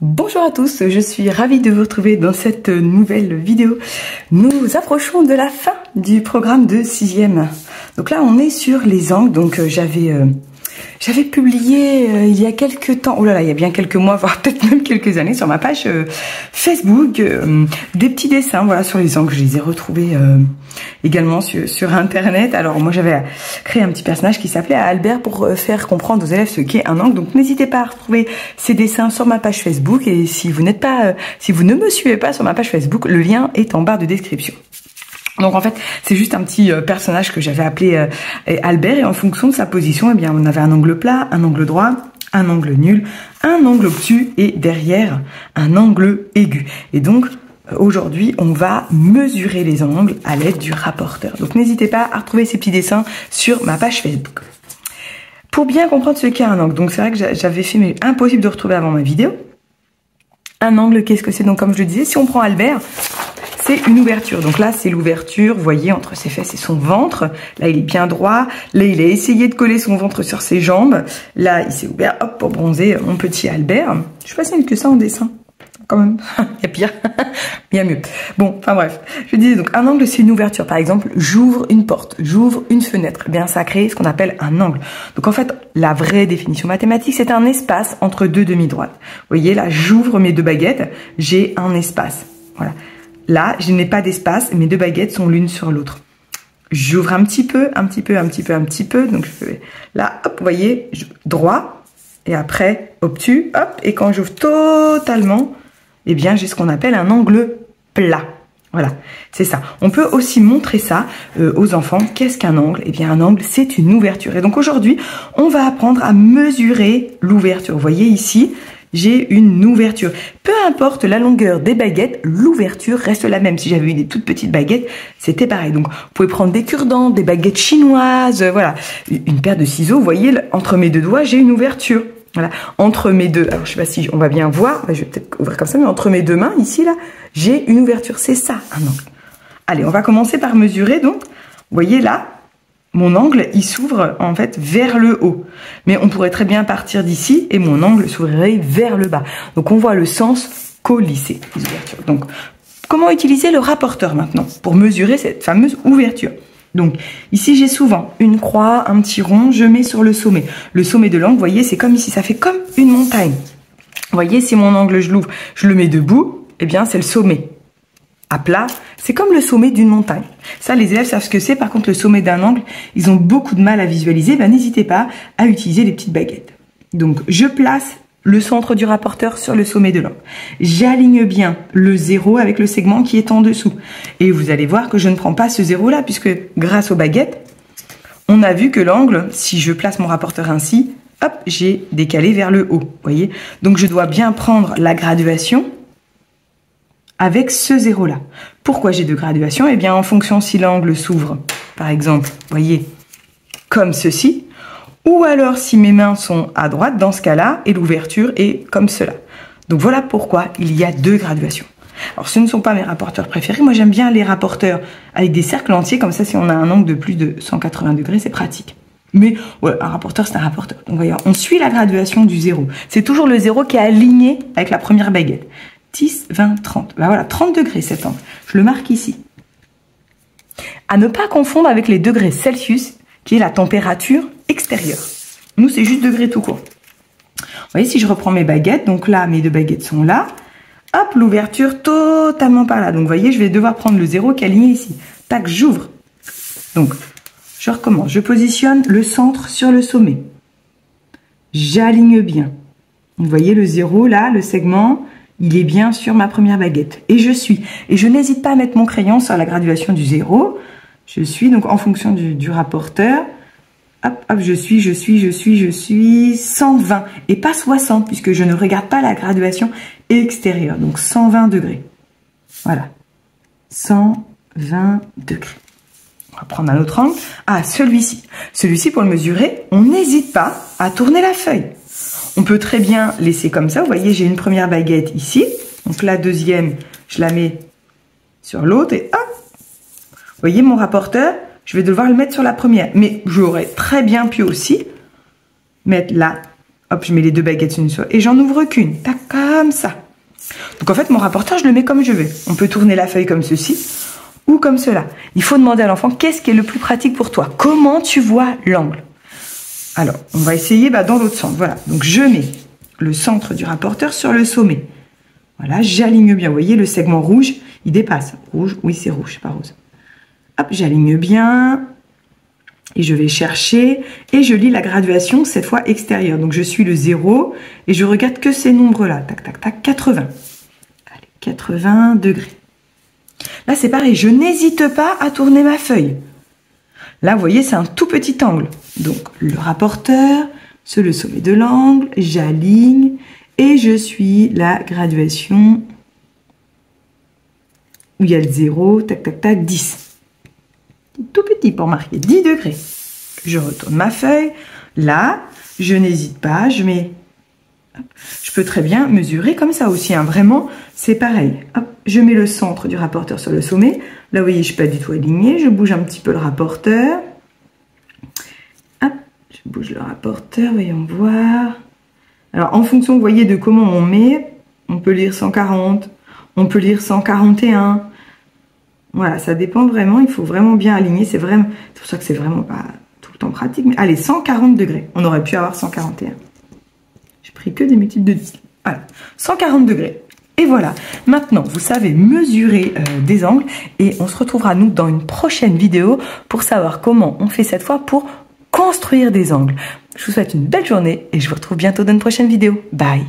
Bonjour à tous, je suis ravie de vous retrouver dans cette nouvelle vidéo. Nous approchons de la fin du programme de 6e. Donc là, on est sur les angles. Donc j'avais publié il y a quelques temps, oh là là, il y a bien quelques mois, voire peut-être même quelques années, sur ma page Facebook, des petits dessins, voilà, sur les angles. Je les ai retrouvés également sur Internet. Alors moi, j'avais créé un petit personnage qui s'appelait Albert pour faire comprendre aux élèves ce qu'est un angle. Donc n'hésitez pas à retrouver ces dessins sur ma page Facebook. Et si vous n'êtes pas, si vous ne me suivez pas sur ma page Facebook, le lien est en barre de description. Donc en fait, c'est juste un petit personnage que j'avais appelé Albert, et en fonction de sa position, eh bien, on avait un angle plat, un angle droit, un angle nul, un angle obtus et derrière un angle aigu. Et donc aujourd'hui, on va mesurer les angles à l'aide du rapporteur. Donc n'hésitez pas à retrouver ces petits dessins sur ma page Facebook. Pour bien comprendre ce qu'est un angle, donc c'est vrai que j'avais fait, mais impossible de retrouver avant ma vidéo. Un angle, qu'est-ce que c'est? Donc comme je le disais, si on prend Albert, c'est une ouverture. Donc là, c'est l'ouverture, vous voyez, entre ses fesses et son ventre. Là, il est bien droit. Là, il a essayé de coller son ventre sur ses jambes. Là, il s'est ouvert, hop, pour bronzer mon petit Albert. Je suis facile que ça en dessin. Quand même, il y a pire, il y a mieux. Bon, enfin bref, je disais donc un angle, c'est une ouverture. Par exemple, j'ouvre une porte, j'ouvre une fenêtre. Eh bien, ça crée ce qu'on appelle un angle. Donc en fait, la vraie définition mathématique, c'est un espace entre deux demi-droites. Vous voyez, là, j'ouvre mes deux baguettes, j'ai un espace. Voilà. Là, je n'ai pas d'espace, mes deux baguettes sont l'une sur l'autre. J'ouvre un petit peu, un petit peu, un petit peu, un petit peu. Donc, je fais là, hop, vous voyez, droit. Et après, obtus, hop. Et quand j'ouvre totalement, eh bien, j'ai ce qu'on appelle un angle plat. Voilà, c'est ça. On peut aussi montrer ça aux enfants. Qu'est-ce qu'un angle? Eh bien, un angle, c'est une ouverture. Et donc, aujourd'hui, on va apprendre à mesurer l'ouverture. Vous voyez ici, j'ai une ouverture. Peu importe la longueur des baguettes, l'ouverture reste la même. Si j'avais eu des toutes petites baguettes, c'était pareil. Donc, vous pouvez prendre des cure-dents, des baguettes chinoises, voilà. Une paire de ciseaux, vous voyez, entre mes deux doigts, j'ai une ouverture. Voilà. Entre mes deux, alors je sais pas si on va bien voir, je vais peut-être ouvrir comme ça, mais entre mes deux mains, ici, là, j'ai une ouverture. C'est ça, un angle. Allez, on va commencer par mesurer, donc. Vous voyez là, mon angle, il s'ouvre en fait vers le haut. Mais on pourrait très bien partir d'ici et mon angle s'ouvrirait vers le bas. Donc on voit le sens co-lissé des ouvertures. Donc comment utiliser le rapporteur maintenant pour mesurer cette fameuse ouverture? Donc ici j'ai souvent une croix, un petit rond, je mets sur le sommet. Le sommet de l'angle, vous voyez, c'est comme ici, ça fait comme une montagne. Vous voyez, si mon angle je l'ouvre, je le mets debout, eh bien c'est le sommet. À plat, c'est comme le sommet d'une montagne. Ça, les élèves savent ce que c'est. Par contre, le sommet d'un angle, ils ont beaucoup de mal à visualiser. Ben, n'hésitez pas à utiliser les petites baguettes. Donc, je place le centre du rapporteur sur le sommet de l'angle. J'aligne bien le 0 avec le segment qui est en dessous. Et vous allez voir que je ne prends pas ce 0-là, puisque grâce aux baguettes, on a vu que l'angle, si je place mon rapporteur ainsi, hop, j'ai décalé vers le haut. Vous voyez? Donc, je dois bien prendre la graduation avec ce 0-là. Pourquoi j'ai deux graduations? Eh bien, en fonction si l'angle s'ouvre, par exemple, vous voyez, comme ceci, ou alors si mes mains sont à droite, dans ce cas-là, et l'ouverture est comme cela. Donc voilà pourquoi il y a deux graduations. Alors, ce ne sont pas mes rapporteurs préférés. Moi, j'aime bien les rapporteurs avec des cercles entiers, comme ça, si on a un angle de plus de 180 degrés, c'est pratique. Mais ouais, un rapporteur, c'est un rapporteur. Donc, voyez, on suit la graduation du 0. C'est toujours le 0 qui est aligné avec la première baguette. 10, 20, 30. Ben voilà, 30 degrés cet angle. Je le marque ici. À ne pas confondre avec les degrés Celsius, qui est la température extérieure. Nous, c'est juste degrés tout court. Vous voyez, si je reprends mes baguettes, donc là, mes deux baguettes sont là. Hop, l'ouverture totalement par là. Donc, vous voyez, je vais devoir prendre le 0 qui est aligné ici. Tac, j'ouvre. Donc, je recommence. Je positionne le centre sur le sommet. J'aligne bien. Vous voyez le 0 là, le segment, il est bien sur ma première baguette. Et je suis. Et je n'hésite pas à mettre mon crayon sur la graduation du 0. Je suis donc en fonction du rapporteur. Hop, hop, je suis 120. Et pas 60, puisque je ne regarde pas la graduation extérieure. Donc 120 degrés. Voilà. 120 degrés. On va prendre un autre angle. Ah, celui-ci. Celui-ci, pour le mesurer, on n'hésite pas à tourner la feuille. On peut très bien laisser comme ça. Vous voyez, j'ai une première baguette ici. Donc la deuxième, je la mets sur l'autre et hop. Vous voyez mon rapporteur, je vais devoir le mettre sur la première. Mais j'aurais très bien pu aussi mettre là hop, je mets les deux baguettes une sur, et j'en ouvre qu'une, tac, comme ça. Donc en fait, mon rapporteur, je le mets comme je veux. On peut tourner la feuille comme ceci, ou comme cela. Il faut demander à l'enfant, qu'est-ce qui est le plus pratique pour toi? Comment tu vois l'angle? Alors, on va essayer dans l'autre sens, voilà. Donc je mets le centre du rapporteur sur le sommet. Voilà, j'aligne bien, vous voyez, le segment rouge, il dépasse. Rouge, oui, c'est rouge, pas rose. Hop, j'aligne bien. Et je vais chercher, et je lis la graduation, cette fois extérieure. Donc je suis le 0, et je regarde que ces nombres-là. Tac, tac, tac, 80. Allez, 80 degrés. Là, c'est pareil, je n'hésite pas à tourner ma feuille. Là, vous voyez, c'est un tout petit angle. Donc, le rapporteur, sur le sommet de l'angle, j'aligne, et je suis la graduation, où il y a le 0, tac, tac, tac, 10. Tout petit pour marquer 10 degrés. Je retourne ma feuille. Là, je n'hésite pas, je mets... Hop. Je peux très bien mesurer comme ça aussi, hein. Vraiment, c'est pareil. Hop. Je mets le centre du rapporteur sur le sommet. Là, vous voyez, je ne suis pas du tout alignée. Je bouge un petit peu le rapporteur. Hop. Je bouge le rapporteur, voyons voir. Alors, en fonction, vous voyez, de comment on met, on peut lire 140, on peut lire 141. Voilà, ça dépend vraiment, il faut vraiment bien aligner, c'est pour ça que c'est vraiment pas tout le temps pratique, mais allez, 140 degrés, on aurait pu avoir 141. J'ai pris que des multiples de 10. Voilà, 140 degrés. Et voilà, maintenant, vous savez mesurer des angles, et on se retrouvera, nous, dans une prochaine vidéo pour savoir comment on fait cette fois pour construire des angles. Je vous souhaite une belle journée, et je vous retrouve bientôt dans une prochaine vidéo. Bye!